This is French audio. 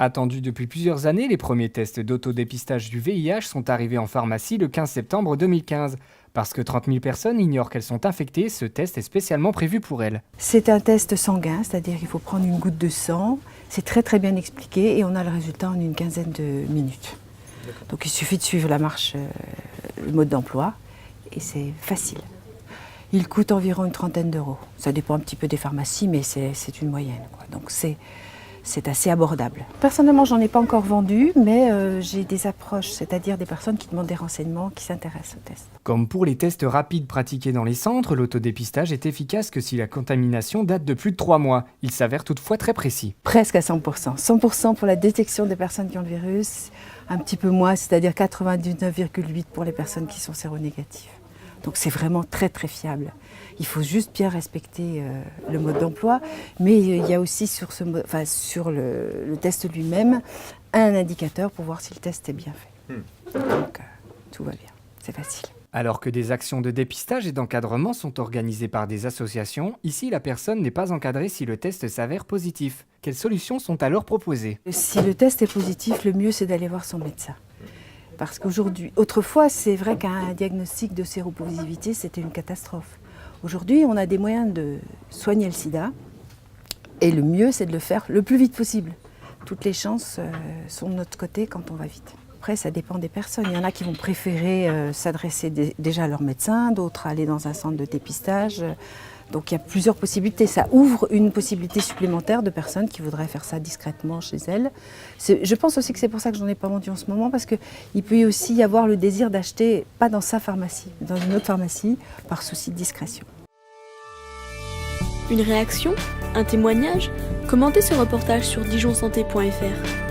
Attendus depuis plusieurs années, les premiers tests d'autodépistage du VIH sont arrivés en pharmacie le 15 septembre 2015. Parce que 30 000 personnes ignorent qu'elles sont infectées, ce test est spécialement prévu pour elles. C'est un test sanguin, c'est-à-dire qu'il faut prendre une goutte de sang. C'est très très bien expliqué et on a le résultat en une quinzaine de minutes. Donc il suffit de suivre la marche, le mode d'emploi et c'est facile. Il coûte environ une trentaine d'euros. Ça dépend un petit peu des pharmacies, mais c'est une moyenne, quoi. Donc c'est assez abordable. Personnellement, j'en ai pas encore vendu, mais j'ai des approches, c'est-à-dire des personnes qui demandent des renseignements, qui s'intéressent au test. Comme pour les tests rapides pratiqués dans les centres, l'autodépistage est efficace que si la contamination date de plus de 3 mois. Il s'avère toutefois très précis. Presque à 100%. 100% pour la détection des personnes qui ont le virus, un petit peu moins, c'est-à-dire 99,8% pour les personnes qui sont séronégatives. Donc c'est vraiment très très fiable. Il faut juste bien respecter le mode d'emploi, mais il y a aussi sur le test lui-même un indicateur pour voir si le test est bien fait. Donc tout va bien, c'est facile. Alors que des actions de dépistage et d'encadrement sont organisées par des associations, ici la personne n'est pas encadrée si le test s'avère positif. Quelles solutions sont alors proposées ? Si le test est positif, le mieux c'est d'aller voir son médecin. Parce qu'aujourd'hui, autrefois, c'est vrai qu'un diagnostic de séropositivité, c'était une catastrophe. Aujourd'hui, on a des moyens de soigner le sida. Et le mieux, c'est de le faire le plus vite possible. Toutes les chances sont de notre côté quand on va vite. Après, ça dépend des personnes. Il y en a qui vont préférer s'adresser déjà à leur médecin, d'autres aller dans un centre de dépistage. Donc il y a plusieurs possibilités. Ça ouvre une possibilité supplémentaire de personnes qui voudraient faire ça discrètement chez elles. Je pense aussi que c'est pour ça que j'en ai pas vendu en ce moment, parce qu'il peut aussi y avoir le désir d'acheter, pas dans sa pharmacie, mais dans une autre pharmacie, par souci de discrétion. Une réaction ? Un témoignage ? Commentez ce reportage sur dijonsanté.fr.